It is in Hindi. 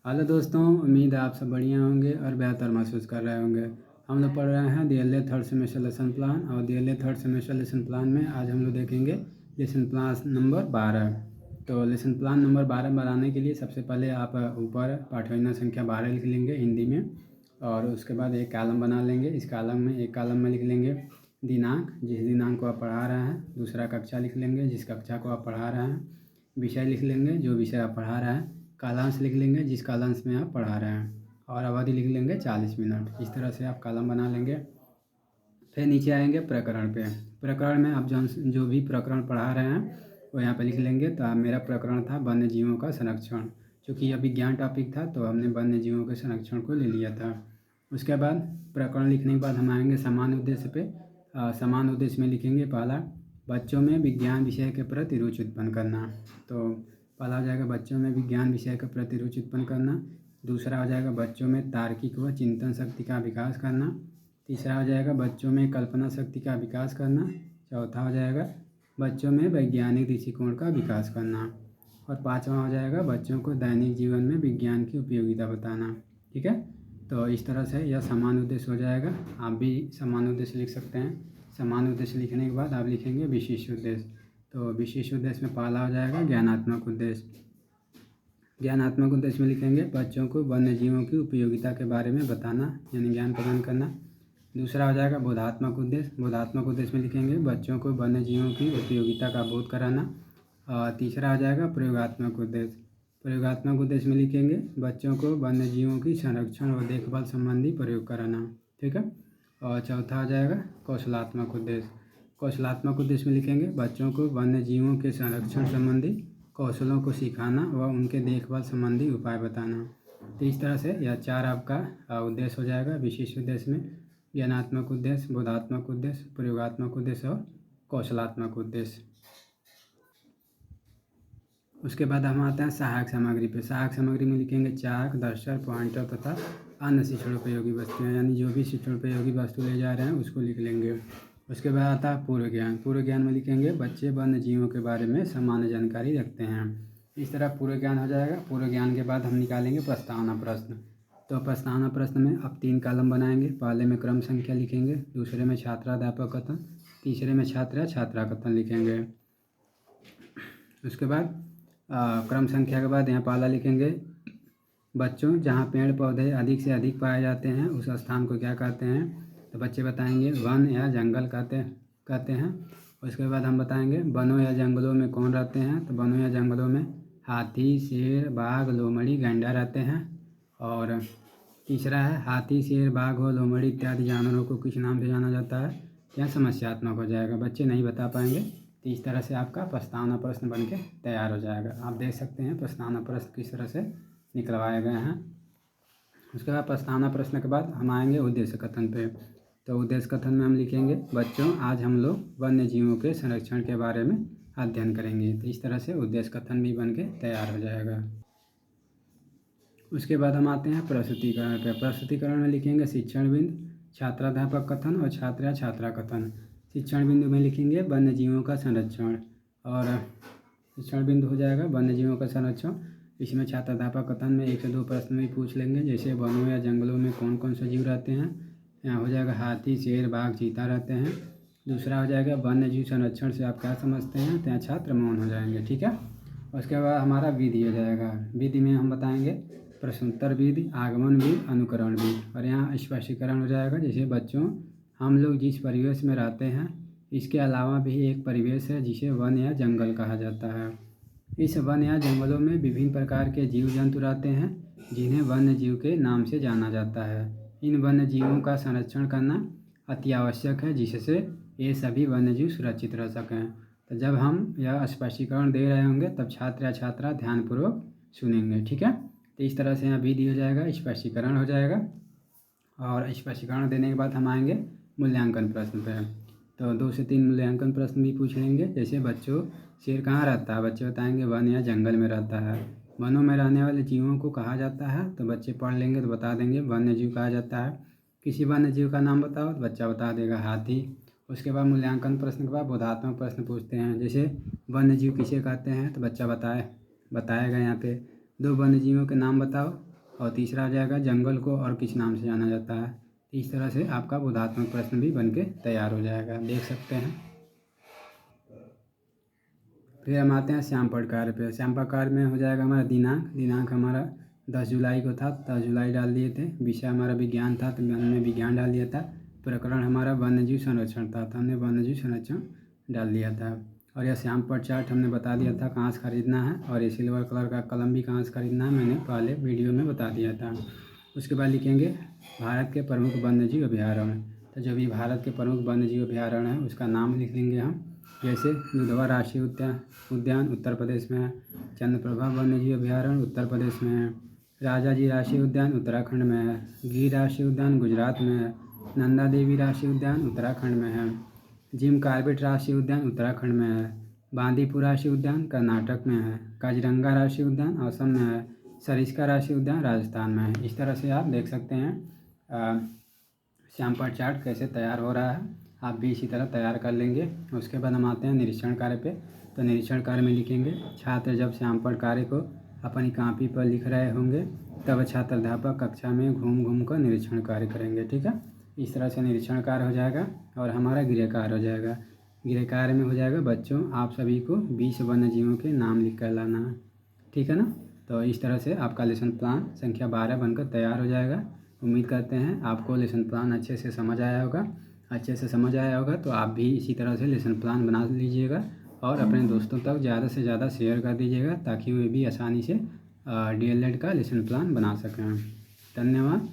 हेलो दोस्तों, उम्मीद है आप सब बढ़िया होंगे और बेहतर महसूस कर रहे होंगे। हम लोग पढ़ रहे हैं DLA third semester lesson plan और DLA third semester lesson plan में आज हम लोग देखेंगे लेसन प्लान नंबर 12। तो लेसन प्लान नंबर 12 बनाने के लिए सबसे पहले आप ऊपर पाठयोजना संख्या 12 लिख लेंगे हिंदी में और उसके बाद एक कॉलम बना लेंगे। इस कॉलम में लिख लेंगे दिनांक, जिस दिनांक को आप पढ़ा रहे हैं। दूसरा कक्षा लिख लेंगे, जिस कक्षा को आप पढ़ा रहे हैं। विषय लिख लेंगे, जो विषय आप पढ़ा रहे हैं। कालांश लिख लेंगे, जिस कालांश में आप पढ़ा रहे हैं। और अवधि लिख लेंगे 40 मिनट। इस तरह से आप कॉलम बना लेंगे। फिर नीचे आएंगे प्रकरण पे। प्रकरण में आप जो भी प्रकरण पढ़ा रहे हैं वो यहाँ पे लिख लेंगे। तो मेरा प्रकरण था वन्य जीवों का संरक्षण। चूँकि यह विज्ञान टॉपिक था तो हमने वन्य जीवों के संरक्षण को ले लिया था। उसके बाद प्रकरण लिखने के बाद हम आएंगे सामान्य उद्देश्य पे। सामान्य उद्देश्य में लिखेंगे पहला, बच्चों में विज्ञान विषय के प्रति रुचि उत्पन्न करना। तो पहला हो जाएगा बच्चों में विज्ञान विषय के प्रति रुचि उत्पन्न करना। दूसरा हो जाएगा बच्चों में तार्किक व चिंतन शक्ति का विकास करना। तीसरा हो जाएगा बच्चों में कल्पना शक्ति का विकास करना। चौथा हो जाएगा बच्चों में वैज्ञानिक दृष्टिकोण का विकास करना। और पाँचवा हो जाएगा बच्चों को दैनिक जीवन में विज्ञान की उपयोगिता बताना। ठीक है, तो इस तरह से यह सामान्य उद्देश्य हो जाएगा। आप भी सामान्य उद्देश्य लिख सकते हैं। सामान्य उद्देश्य लिखने के बाद आप लिखेंगे विशिष्ट उद्देश्य। तो विशिष्ट उद्देश्य में पहला हो जाएगा ज्ञानात्मक उद्देश्य। ज्ञानात्मक उद्देश्य में लिखेंगे बच्चों को वन्य जीवों की उपयोगिता के बारे में बताना, यानी ज्ञान प्रदान करना। दूसरा हो जाएगा बोधात्मक उद्देश्य। बोधात्मक उद्देश्य में लिखेंगे बच्चों को वन्य जीवों की उपयोगिता का बोध कराना। और तीसरा हो जाएगा प्रयोगात्मक उद्देश्य। प्रयोगात्मक उद्देश्य में लिखेंगे बच्चों को वन्य जीवों की संरक्षण और देखभाल संबंधी प्रयोग कराना। ठीक है, और चौथा हो जाएगा कौशलात्मक उद्देश्य। कौशलात्मक उद्देश्य में लिखेंगे बच्चों को वन्य जीवों के संरक्षण संबंधी कौशलों को सिखाना व उनके देखभाल संबंधी उपाय बताना। तो इस तरह से यह 4 आपका उद्देश्य हो जाएगा विशिष्ट उद्देश्य में। ज्ञानात्मक उद्देश्य, बोधात्मक उद्देश्य, प्रयोगात्मक उद्देश्य और कौशलात्मक उद्देश्य। उसके बाद हम आते हैं सहायक सामग्री पे। सहायक सामग्री में लिखेंगे चाक, दस्तर, पॉइंटर तथा अन्य शिक्षणोपयोगी वस्तुएं, यानी जो भी शिक्षणोपयोगी वस्तु ले जा रहे हैं उसको लिख लेंगे। उसके बाद आता है पूर्व ज्ञान। पूर्व ज्ञान में लिखेंगे बच्चे वन्य जीवों के बारे में सामान्य जानकारी रखते हैं। इस तरह पूर्व ज्ञान हो जाएगा। पूर्व ज्ञान के बाद हम निकालेंगे प्रस्तावना प्रश्न। तो प्रस्तावना प्रश्न में अब 3 कॉलम बनाएंगे। पहले में क्रम संख्या लिखेंगे, दूसरे में छात्राध्यापक कथन, तीसरे में छात्र या छात्रा कथन लिखेंगे। उसके बाद क्रम संख्या के बाद यहाँ पहला लिखेंगे बच्चों, जहाँ पेड़ पौधे अधिक से अधिक पाए जाते हैं उस स्थान को क्या कहते हैं। तो बच्चे बताएंगे वन या जंगल कहते हैं। उसके बाद हम बताएंगे वनों या जंगलों में कौन रहते हैं। तो वनों या जंगलों में हाथी, शेर, बाघ, लोमड़ी, गैंडा रहते हैं। और तीसरा है हाथी, शेर, बाघ और लोमड़ी इत्यादि जानवरों को किस नाम से जाना जाता है। यह समस्यात्मक हो जाएगा, बच्चे नहीं बता पाएंगे। तो इस तरह से आपका प्रस्तावना प्रश्न बन के तैयार हो जाएगा। आप देख सकते हैं प्रस्तावना प्रश्न किस तरह से निकलवाए गए हैं। उसके बाद प्रस्तावना प्रश्न के बाद हम आएंगे उद्देश्य कथन पे। तो उद्देश्य कथन में हम लिखेंगे बच्चों, आज हम लोग वन्य जीवों के संरक्षण के बारे में अध्ययन करेंगे। तो इस तरह से उद्देश्य कथन भी बन के तैयार हो जाएगा। उसके बाद हम आते हैं प्रस्तुतिकरण पे। प्रस्तुतिकरण में लिखेंगे शिक्षण बिंदु, छात्राध्यापक कथन और छात्र या छात्रा कथन। शिक्षण बिंदु में लिखेंगे वन्य जीवों का संरक्षण। और शिक्षण बिंदु हो जाएगा वन्य जीवों का संरक्षण। इसमें छात्राध्यापक कथन में 1 से 2 प्रश्न भी पूछ लेंगे, जैसे वनों या जंगलों में कौन कौन से जीव रहते हैं। यहाँ हो जाएगा हाथी, शेर, बाघ, चीता रहते हैं। दूसरा हो जाएगा वन्य जीव संरक्षण से आप क्या समझते हैं। तो यहाँ छात्र मौन हो जाएंगे। ठीक है, उसके बाद हमारा विधि हो जाएगा। विधि में हम बताएंगे प्रश्नोत्तर विधि, आगमन विधि, अनुकरण विधि। और यहाँ स्पष्टीकरण हो जाएगा, जैसे बच्चों, हम लोग जिस परिवेश में रहते हैं इसके अलावा भी एक परिवेश है जिसे वन या जंगल कहा जाता है। इस वन या जंगलों में विभिन्न प्रकार के जीव जंतु रहते हैं जिन्हें वन्य जीव के नाम से जाना जाता है। इन वन्य जीवों का संरक्षण करना अति आवश्यक है, जिससे ये सभी वन्य जीव सुरक्षित रह सकें। तो जब हम यह स्पष्टीकरण दे रहे होंगे तब छात्र या छात्रा ध्यानपूर्वक सुनेंगे। ठीक है, तो इस तरह से यहाँ विधि हो जाएगा, स्पष्टीकरण हो जाएगा। और स्पष्टीकरण देने के बाद हम आएंगे मूल्यांकन प्रश्न पे। तो 2 से 3 मूल्यांकन प्रश्न भी पूछ लेंगे, जैसे बच्चों, शेर कहाँ रहता है। बच्चे बताएंगे वन या जंगल में रहता है। वनों में रहने वाले जीवों को कहा जाता है। तो बच्चे पढ़ लेंगे तो बता देंगे वन्य जीव कहा जाता है। किसी वन्य जीव का नाम बताओ तो बच्चा बता देगा हाथी। उसके बाद मूल्यांकन प्रश्न के बाद बोधात्मक प्रश्न पूछते हैं, जैसे वन्य जीव किसे कहते हैं। तो बच्चा बताएगा यहाँ पे 2 वन्य जीवों के नाम बताओ। और तीसरा आ जाएगा जंगल को और किस नाम से जाना जाता है। इस तरह से आपका बोधात्मक प्रश्न भी बनके तैयार हो जाएगा, देख सकते हैं। फिर हम आते हैं श्यामपट्ट कार्य पे। श्यामपट्ट कार्य में हो जाएगा हमारा दिनांक हमारा 10 जुलाई को था, 10 जुलाई डाल दिए थे। विषय हमारा विज्ञान था तो हमने विज्ञान डाल दिया था। प्रकरण हमारा वन्यजीव संरक्षण था तो हमने वन्यजीव संरक्षण डाल दिया था। और यह श्यामपट्ट चार्ट हमने बता दिया था कहाँ से खरीदना है, और ये सिल्वर कलर का कलम भी कहाँ से खरीदना है मैंने पहले वीडियो में बता दिया था। उसके बाद लिखेंगे भारत के प्रमुख वन्यजीव अभयारण्य। तो जो भी भारत के प्रमुख वन्यजीव अभयारण्य है उसका नाम लिख लेंगे हम। जैसे दुधवा राष्ट्रीय उद्यान उत्तर प्रदेश में है, चंद्रप्रभा वन्यजीव अभयारण्य उत्तर प्रदेश में है, राजा जी राष्ट्रीय उद्यान उत्तराखंड में है, गिर राष्ट्रीय उद्यान गुजरात में है, नंदा देवी राष्ट्रीय उद्यान उत्तराखंड में है, जिम कॉर्बेट राष्ट्रीय उद्यान उत्तराखंड में है, बांदीपुर राष्ट्रीय उद्यान कर्नाटक में है, काजीरंगा राष्ट्रीय उद्यान असम में है, सरिस्का राष्ट्रीय उद्यान राजस्थान में है। इस तरह से आप देख सकते हैं श्यामपट्ट चार्ट कैसे तैयार हो रहा है, आप भी इसी तरह तैयार कर लेंगे। उसके बाद हम आते हैं निरीक्षण कार्य पे। तो निरीक्षण कार्य में लिखेंगे छात्र जब श्यामपट्ट कार्य को अपनी कॉपी पर लिख रहे होंगे तब छात्र अध्यापक कक्षा में घूम घूम कर निरीक्षण कार्य करेंगे, ठीक है। इस तरह से निरीक्षण कार्य हो जाएगा। और हमारा गृह कार्य हो जाएगा। गृह कार्य में हो जाएगा बच्चों आप सभी को 20 वन्यजीवों के नाम लिख कर लाना है, ठीक है ना। तो इस तरह से आपका लेसन प्लान संख्या 12 बनकर तैयार हो जाएगा। उम्मीद करते हैं आपको लेसन प्लान अच्छे से समझ आया होगा। तो आप भी इसी तरह से लेसन प्लान बना लीजिएगा और अपने दोस्तों तक ज़्यादा से ज़्यादा शेयर कर दीजिएगा ताकि वे भी आसानी से DLED का लेसन प्लान बना सकें। धन्यवाद।